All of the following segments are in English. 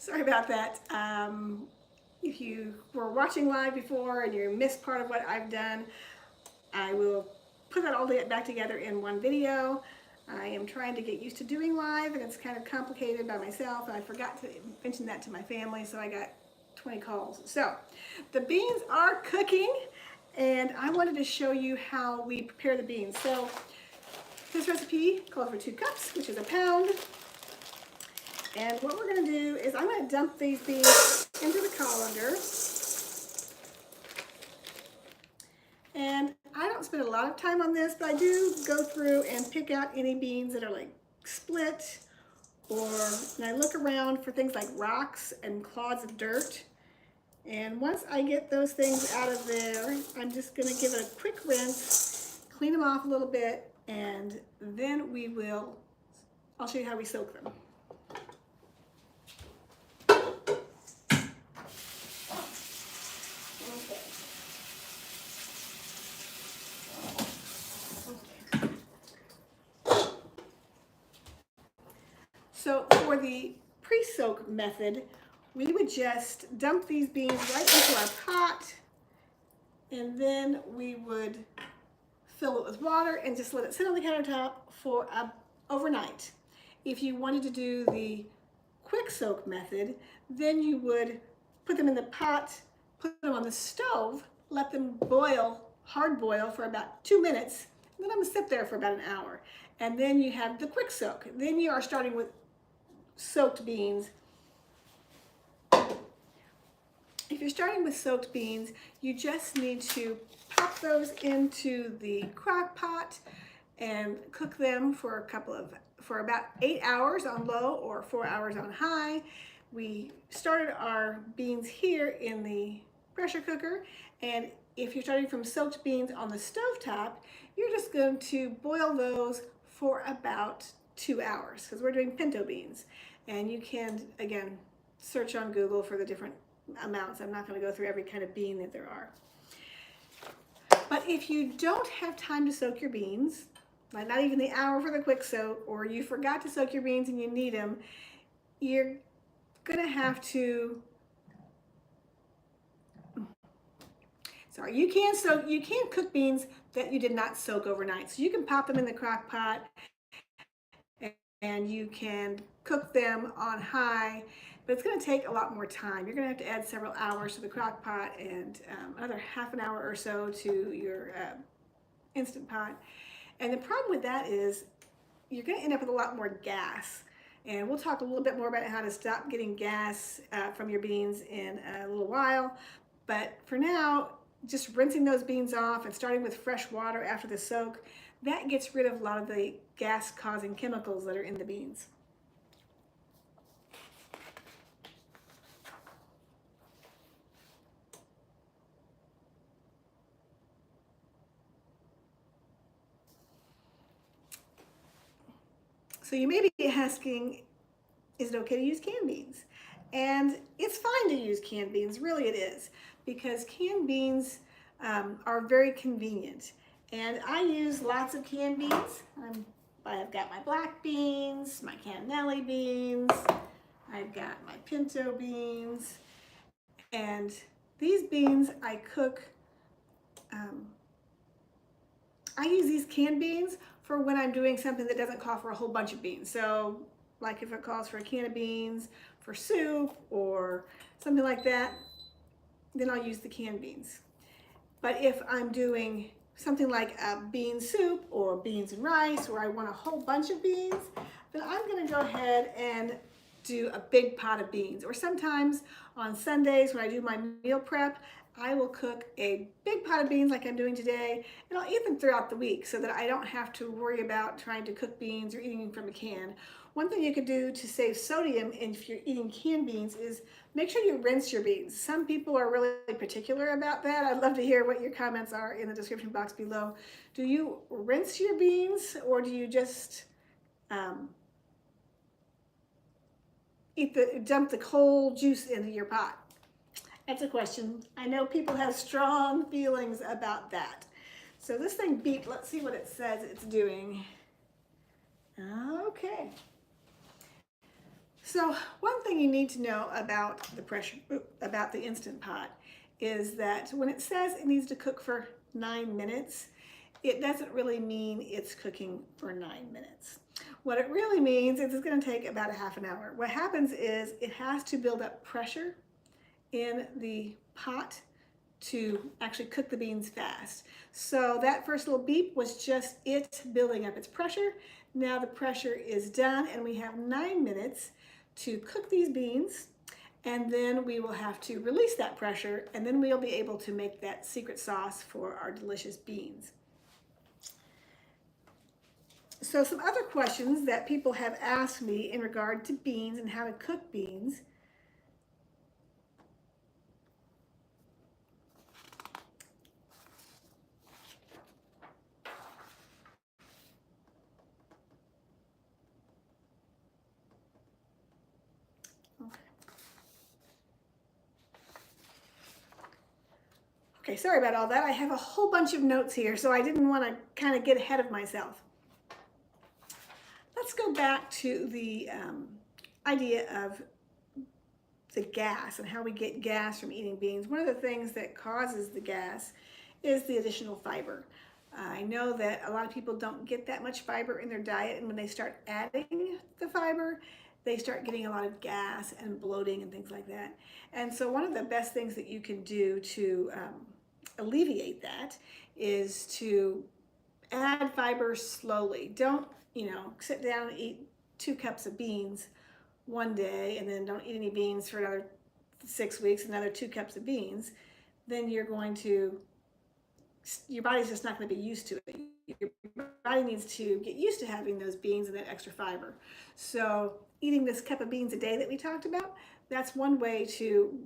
Sorry about that. If you were watching live before and you missed part of what I've done, I will put that all back together in one video. I am trying to get used to doing live, and it's kind of complicated by myself, and I forgot to mention that to my family, so I got 20 calls. So the beans are cooking, and I wanted to show you how we prepare the beans. So this recipe calls for 2 cups, which is a pound. And what we're going to do is I'm going to dump these beans into the colander. And I don't spend a lot of time on this, but I do go through and pick out any beans that are like split, and I look around for things like rocks and clods of dirt. And once I get those things out of there, I'm just going to give it a quick rinse, clean them off a little bit, and then I'll show you how we soak them. So for the pre-soak method, we would just dump these beans right into our pot, and then we would fill it with water and just let it sit on the countertop for overnight. If you wanted to do the quick soak method, then you would put them in the pot, put them on the stove, let them boil, hard boil for about 2 minutes, and let them sit there for about an hour. And then you have the quick soak. Then you are starting with soaked beans. If you're starting with soaked beans, you just need to pop those into the crock pot and cook them for about 8 hours on low or 4 hours on high. We started our beans here in the pressure cooker, and if you're starting from soaked beans on the stovetop, you're just going to boil those for about 2 hours, because we're doing pinto beans. And you can, again, search on Google for the different amounts. I'm not going to go through every kind of bean that there are. But if you don't have time to soak your beans, like not even the hour for the quick soak, or you forgot to soak your beans and you need them, you're going to have to, you can't cook beans that you did not soak overnight. So you can pop them in the crock pot and you can cook them on high, but it's going to take a lot more time. You're going to have to add several hours to the crock pot and another half an hour or so to your Instant Pot. And the problem with that is you're going to end up with a lot more gas. And we'll talk a little bit more about how to stop getting gas from your beans in a little while. But for now, just rinsing those beans off and starting with fresh water after the soak, that gets rid of a lot of the gas-causing chemicals that are in the beans. So you may be asking, is it okay to use canned beans? And it's fine to use canned beans, really it is, because canned beans are very convenient. And I use lots of canned beans. I've got my black beans, my cannelli beans, I've got my pinto beans, and these beans I cook, I use these canned beans for when I'm doing something that doesn't call for a whole bunch of beans. So like if it calls for a can of beans for soup or something like that, then I'll use the canned beans. But if I'm doing something like a bean soup or beans and rice, where I want a whole bunch of beans, then I'm going to go ahead and do a big pot of beans. Or sometimes on Sundays when I do my meal prep, I will cook a big pot of beans like I'm doing today, and I'll eat them throughout the week so that I don't have to worry about trying to cook beans or eating them from a can. One thing you could do to save sodium if you're eating canned beans is make sure you rinse your beans. Some people are really particular about that. I'd love to hear what your comments are in the description box below. Do you rinse your beans, or do you just dump the whole juice into your pot? That's a question. I know people have strong feelings about that. So this thing beeped. Let's see what it says it's doing. Okay. So one thing you need to know about the Instant Pot is that when it says it needs to cook for 9 minutes, it doesn't really mean it's cooking for 9 minutes. What it really means is it's going to take about a half an hour. What happens is it has to build up pressure in the pot to actually cook the beans fast. So that first little beep was just it building up its pressure. Now the pressure is done and we have 9 minutes to cook these beans, and then we will have to release that pressure, and then we'll be able to make that secret sauce for our delicious beans. So some other questions that people have asked me in regard to beans and how to cook beans. Okay, sorry about all that. I have a whole bunch of notes here, so I didn't want to kind of get ahead of myself. Let's go back to the idea of the gas and how we get gas from eating beans. One of the things that causes the gas is the additional fiber. I know that a lot of people don't get that much fiber in their diet, and when they start adding the fiber, they start getting a lot of gas and bloating and things like that. And so one of the best things that you can do to alleviate that is to add fiber slowly. Don't, sit down and eat 2 cups of beans one day and then don't eat any beans for another 6 weeks, another 2 cups of beans. Then your body's just not going to be used to it. Your body needs to get used to having those beans and that extra fiber. So eating this cup of beans a day that we talked about, that's one way to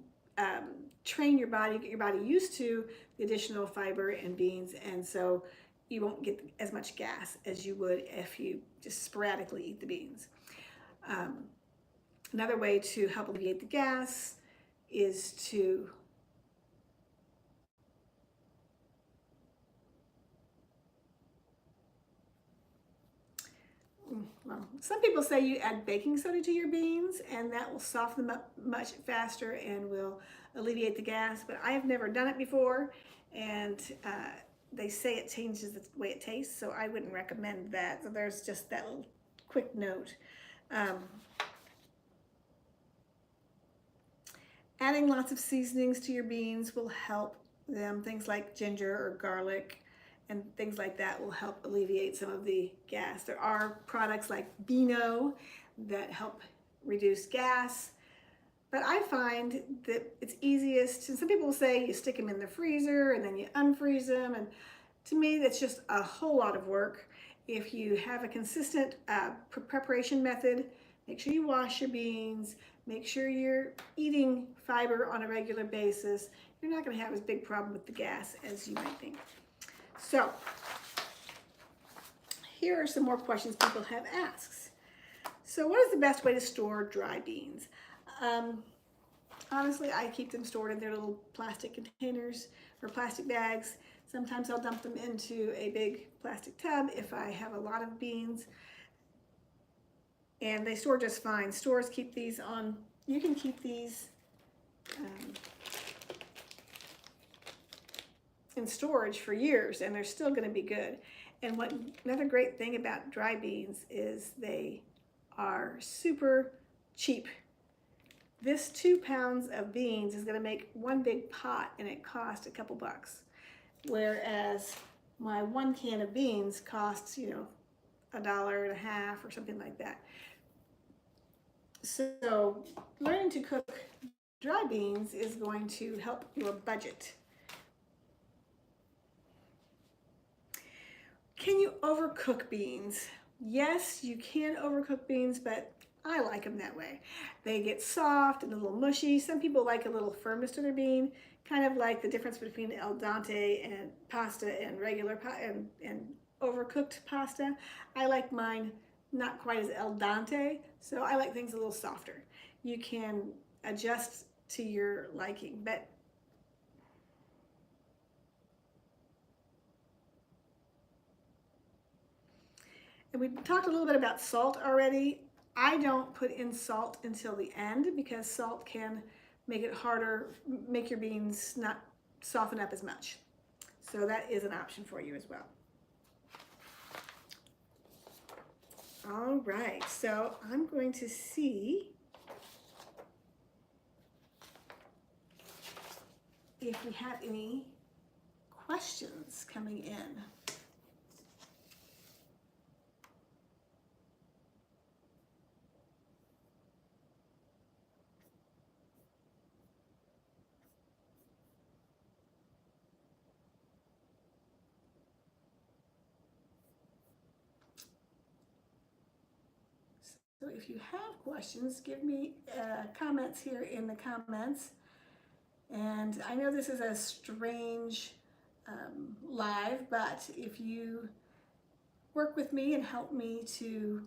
train your body, get your body used to the additional fiber in beans, and so you won't get as much gas as you would if you just sporadically eat the beans. Another way to help alleviate the gas is to some people say you add baking soda to your beans and that will soften them up much faster and will alleviate the gas, but I have never done it before, and they say it changes the way it tastes, so I wouldn't recommend that. So there's just that little quick note. Adding lots of seasonings to your beans will help them. Things like ginger or garlic and things like that will help alleviate some of the gas. There are products like Beano that help reduce gas, but I find that it's easiest, and some people say you stick them in the freezer and then you unfreeze them, and to me that's just a whole lot of work. If you have a consistent preparation method, make sure you wash your beans, make sure you're eating fiber on a regular basis, you're not going to have as big problem with the gas as you might think. So here are some more questions people have asked. So what is the best way to store dry beans? Honestly, I keep them stored in their little plastic containers or plastic bags. Sometimes I'll dump them into a big plastic tub if I have a lot of beans. And they store just fine. Stores keep these on, you can keep these in storage for years and they're still going to be good. And another great thing about dry beans is they are super cheap. This 2 pounds of beans is going to make one big pot, and it costs a couple bucks. Whereas my 1 can of beans costs, $1.50 or something like that. So learning to cook dry beans is going to help your budget. Can you overcook beans? Yes, you can overcook beans, but I like them that way. They get soft and a little mushy. Some people like a little firmness to their bean, kind of like the difference between al dente and pasta and regular and overcooked pasta. I like mine not quite as al dente, so I like things a little softer. You can adjust to your liking, but and we talked a little bit about salt already. I don't put in salt until the end because salt can make it harder, make your beans not soften up as much. So that is an option for you as well. All right, so I'm going to see if we have any questions coming in. So if you have questions, give me comments here in the comments. And I know this is a strange live, but if you work with me and help me to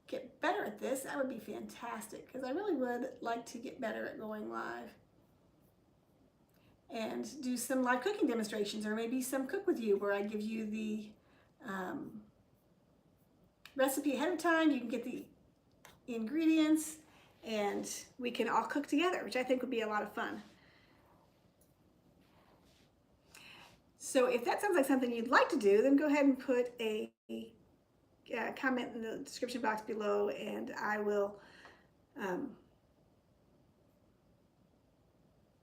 get better at this, that would be fantastic, because I really would like to get better at going live and do some live cooking demonstrations, or maybe some cook with you where I give you the recipe ahead of time. You can get the ingredients and we can all cook together, which I think would be a lot of fun. So if that sounds like something you'd like to do, then go ahead and put a comment in the description box below, and I will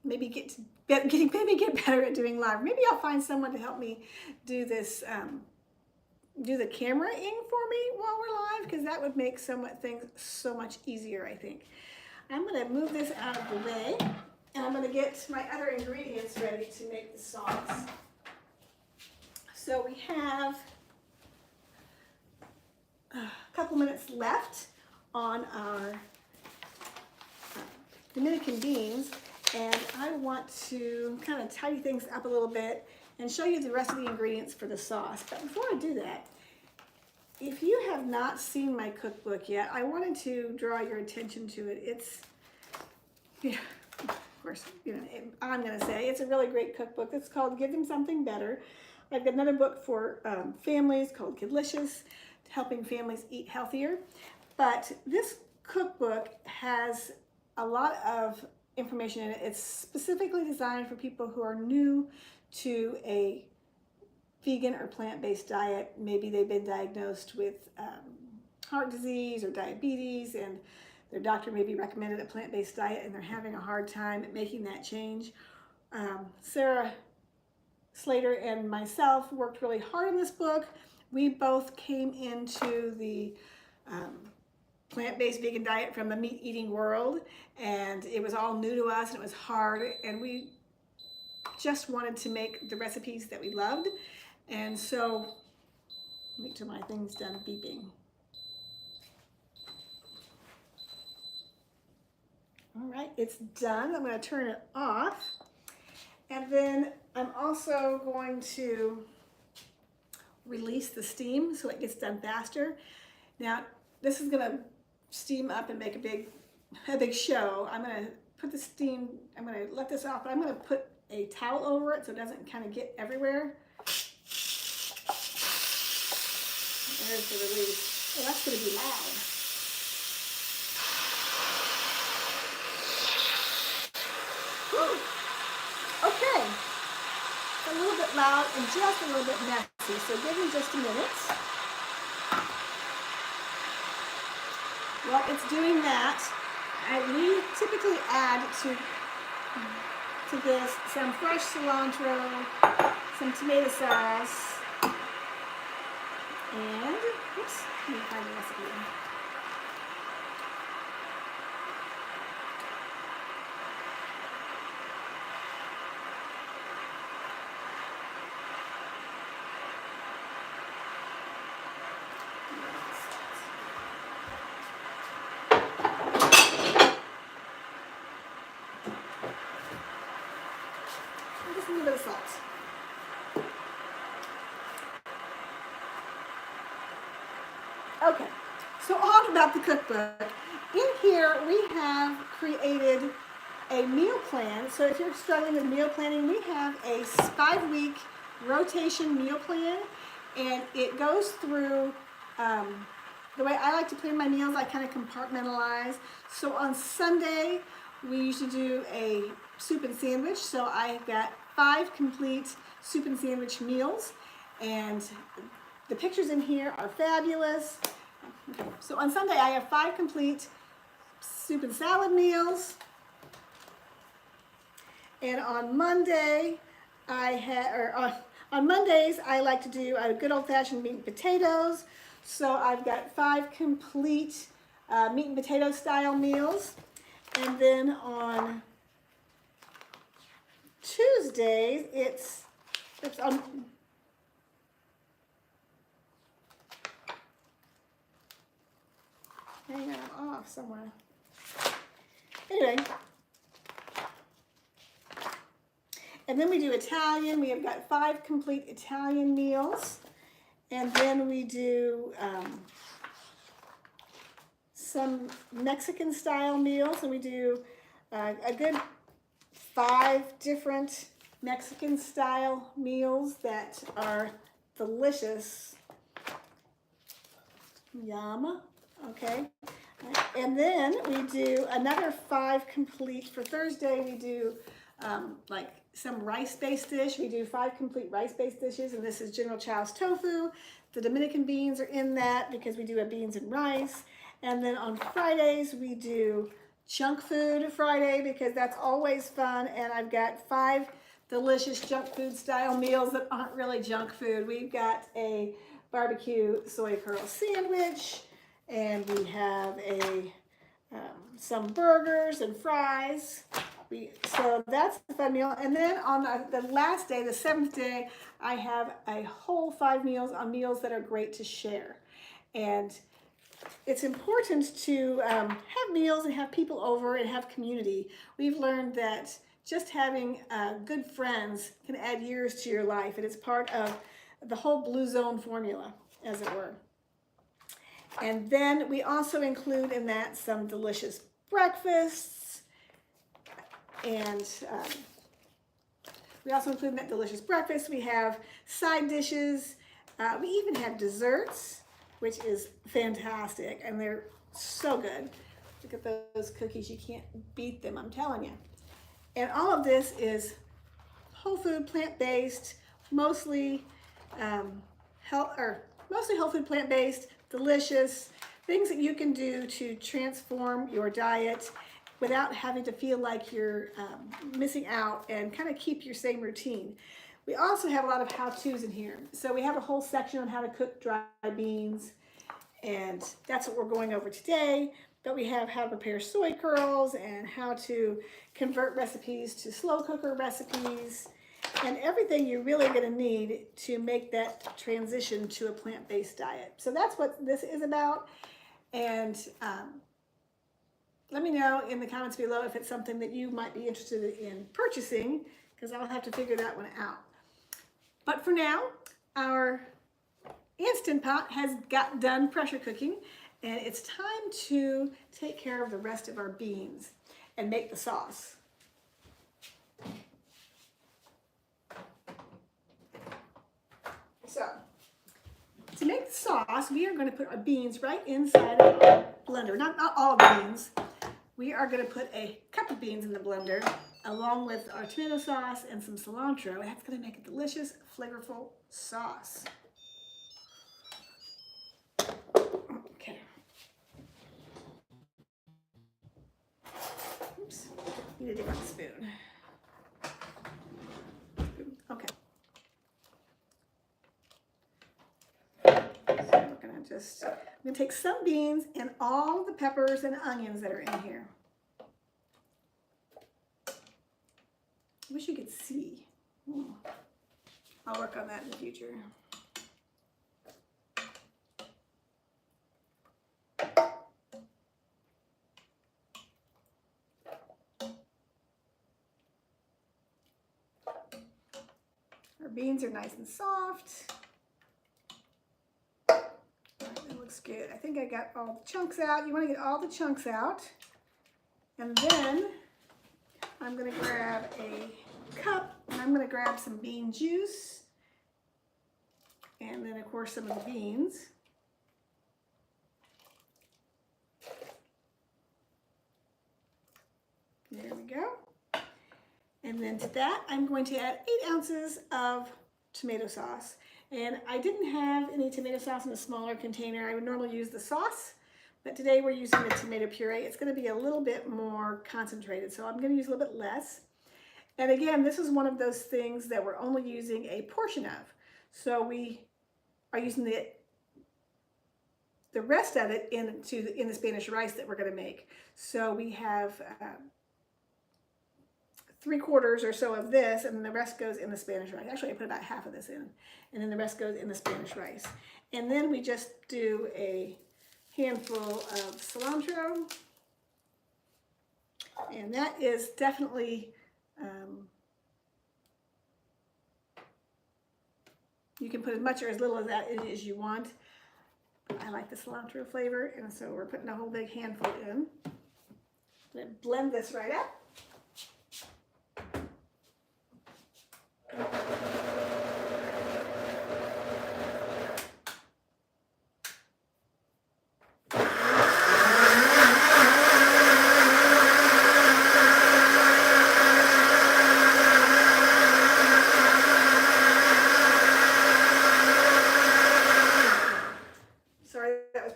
maybe get better at doing live. Maybe I'll find someone to help me do this, do the camera in for me while we're live, because that would make things so much easier, I think. I'm going to move this out of the way, and I'm going to get my other ingredients ready to make the sauce. So we have a couple minutes left on our Dominican beans, and I want to kind of tidy things up a little bit and show you the rest of the ingredients for the sauce. But before I do that, if you have not seen my cookbook yet, I wanted to draw your attention to it. It's, of course, I'm going to say it's a really great cookbook. It's called Give Them Something Better. I've got another book for families called Kidlicious, helping families eat healthier. But this cookbook has a lot of information in it. It's specifically designed for people who are new to a vegan or plant-based diet. Maybe they've been diagnosed with heart disease or diabetes, and their doctor maybe recommended a plant-based diet and they're having a hard time making that change. Sarah Slater and myself worked really hard on this book. We both came into the plant-based vegan diet from the meat-eating world, and it was all new to us and it was hard, and we just wanted to make the recipes that we loved. And so, wait till my thing's done beeping. All right, it's done. I'm going to turn it off. And then I'm also going to release the steam so it gets done faster. Now, this is going to steam up and make a big show. I'm going to put the steam, I'm going to let this off, but I'm going to put a towel over it so it doesn't kind of get everywhere. There's the release. Oh, that's going to be loud. Woo. Okay. It's a little bit loud and just a little bit messy, so give me just a minute. While it's doing that, we typically add to this some fresh cilantro, some tomato sauce, and, oops, let me find the recipe. Just a little bit of salt. Okay, so on about the cookbook. In here we have created a meal plan. So if you're struggling with meal planning, we have a 5-week rotation meal plan, and it goes through the way I like to plan my meals, I kind of compartmentalize. So on Sunday, we usually do a soup and sandwich. So I've got 5 complete soup and sandwich meals, and the pictures in here are fabulous. Okay. So on Sunday, I have 5 complete soup and salad meals. And on Monday, on Mondays, I like to do a good old-fashioned meat and potatoes. So I've got 5 complete meat and potato style meals. And then on Tuesdays, it's on, hang on, I'm off somewhere. Anyway. And then we do Italian. We have got 5 complete Italian meals. And then we do some Mexican style meals. And we do a good 5 different Mexican style meals that are delicious. Yum. Okay. And then we do another 5 complete. For Thursday, we do like some rice-based dish. We do 5 complete rice-based dishes, and this is General Chow's tofu. The Dominican beans are in that because we do a beans and rice. And then on Fridays, we do junk food Friday because that's always fun. And I've got 5 delicious junk food style meals that aren't really junk food. We've got a barbecue soy curl sandwich, and we have some burgers and fries. So that's the fun meal. And then on the last day, the 7th day, I have a whole 5 meals on meals that are great to share. And it's important to have meals and have people over and have community. We've learned that just having good friends can add years to your life, and it's part of the whole Blue Zone formula, as it were. And then we also include in that some delicious breakfasts. And we also include in that delicious breakfast. We have side dishes. We even have desserts, which is fantastic. And they're so good. Look at those cookies. You can't beat them, I'm telling you. And all of this is whole food, plant-based, mostly whole food, plant-based, delicious, things that you can do to transform your diet without having to feel like you're missing out, and kind of keep your same routine. We also have a lot of how-tos in here. So we have a whole section on how to cook dry beans, and that's what we're going over today. But we have how to prepare soy curls and how to convert recipes to slow cooker recipes, and everything you're really going to need to make that transition to a plant-based diet. So that's what this is about. And let me know in the comments below if it's something that you might be interested in purchasing, because I'll have to figure that one out. But for now, our Instant Pot has got done pressure cooking, and it's time to take care of the rest of our beans and make the sauce. So, to make the sauce, we are going to put our beans right inside of our blender. Not all of the beans. We are going to put a cup of beans in the blender along with our tomato sauce and some cilantro. And that's going to make a delicious, flavorful sauce. Okay. Oops. Need a different spoon. Okay. So I'm going to take some beans and all the peppers and onions that are in here. I wish you could see. I'll work on that in the future. Our beans are nice and soft. Looks good. I think I got all the chunks out. You want to get all the chunks out. And then I'm going to grab a cup, and I'm going to grab some bean juice. And then, of course, some of the beans. then to that, I'm going to add 8 ounces of tomato sauce. And I didn't have any tomato sauce in a smaller container. I would normally use the sauce, but today we're using the tomato puree. It's going to be a little bit more concentrated, so I'm going to use a little bit less. And again, this is one of those things that we're only using a portion of. So we are using the rest of it in the Spanish rice that we're going to make. So we have 3/4 or so of this, and then the rest goes in the Spanish rice. Actually, I put about half of this in, and then the rest goes in the Spanish rice. And then we just do a handful of cilantro, and that is definitely, you can put as much or as little of that in as you want. I like the cilantro flavor, and so we're putting a whole big handful in. I'm going to blend this right up.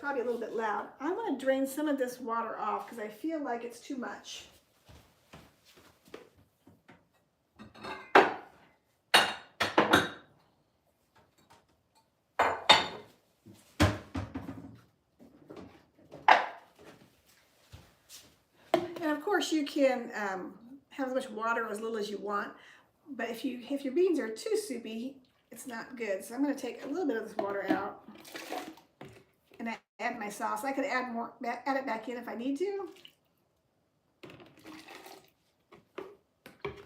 Probably a little bit loud. I want to drain some of this water off because I feel like it's too much. And of course you can have as much water or as little as you want, but if your beans are too soupy, it's not good. So I'm going to take a little bit of this water out and add my sauce. I could add it back in if I need to.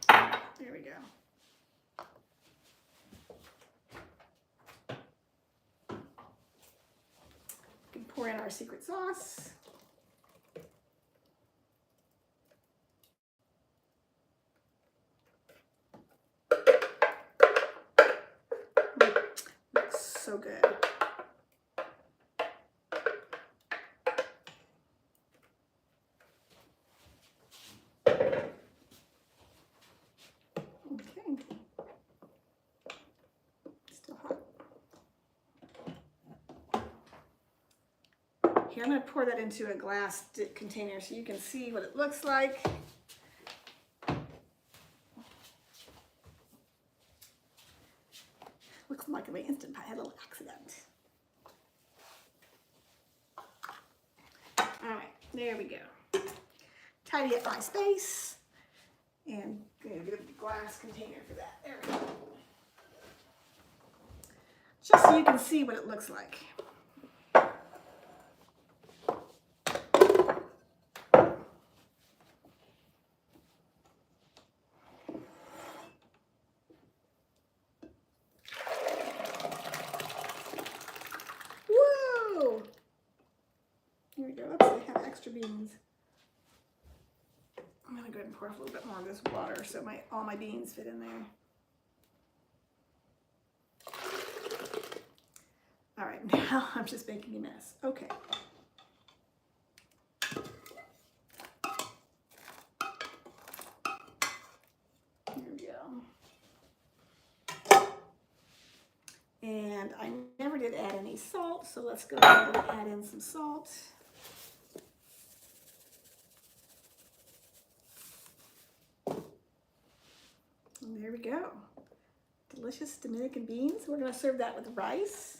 There we go. We can pour in our secret sauce. Looks so good. Here, I'm going to pour that into a glass container so you can see what it looks like. Looks like my Instant Pot had a little accident. All right, there we go. Tidy up my space and get a glass container for that. There we go. Just so you can see what it looks like. Here we go. Oops, I have extra beans. I'm going to go ahead and pour a little bit more of this water so all my beans fit in there. All right, now I'm just making a mess. Okay. Here we go. And I never did add any salt, so let's go ahead and add in some salt. And there we go. Delicious Dominican beans. We're going to serve that with rice.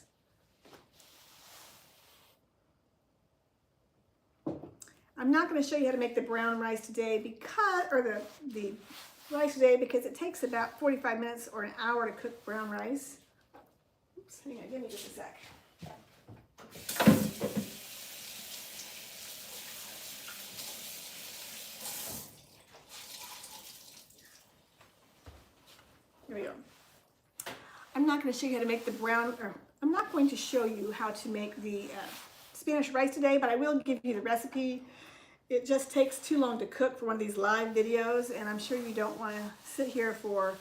I'm not going to show you how to make the brown rice today because it takes about 45 minutes or an hour to cook brown rice. Oops, hang on, give me just a sec. Here we go. I'm not going to show you how to make I'm not going to show you how to make the Spanish rice today, but I will give you the recipe. It just takes too long to cook for one of these live videos, and I'm sure you don't want to sit here for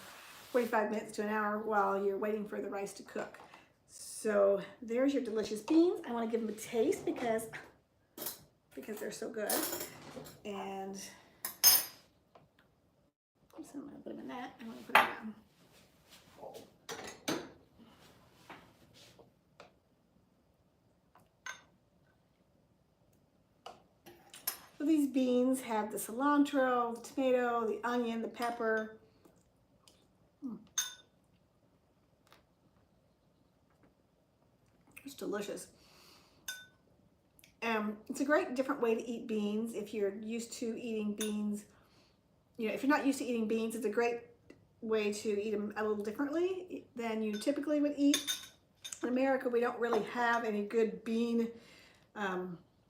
45 minutes to an hour while you're waiting for the rice to cook. So there's your delicious beans. I want to give them a taste because they're so good. And so I'm going to put them in that. I'm going to put them down. So these beans have the cilantro, the tomato, the onion, the pepper. It's delicious. It's a great different way to eat beans if you're used to eating beans. You know, if you're not used to eating beans, it's a great way to eat them a little differently than you typically would eat. In America, we don't really have any good bean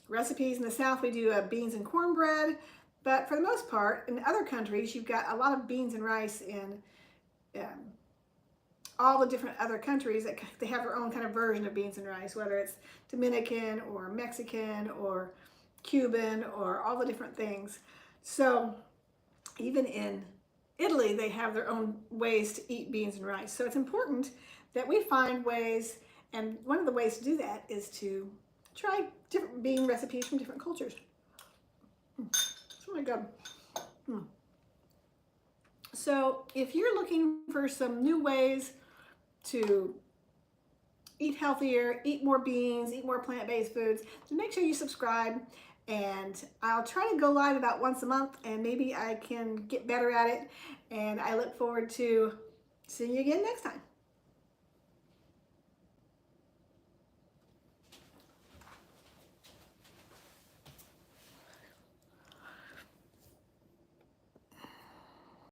recipes. In the South, we do beans and cornbread, but for the most part, in other countries, you've got a lot of beans and rice in all the different other countries that they have their own kind of version of beans and rice, whether it's Dominican or Mexican or Cuban or all the different things. So even in Italy, they have their own ways to eat beans and rice. So it's important that we find ways, and one of the ways to do that is to try different bean recipes from different cultures. It's really good. So if you're looking for some new ways to eat healthier, eat more beans, eat more plant-based foods, so make sure you subscribe, and I'll try to go live about once a month, and maybe I can get better at it, and I look forward to seeing you again next time.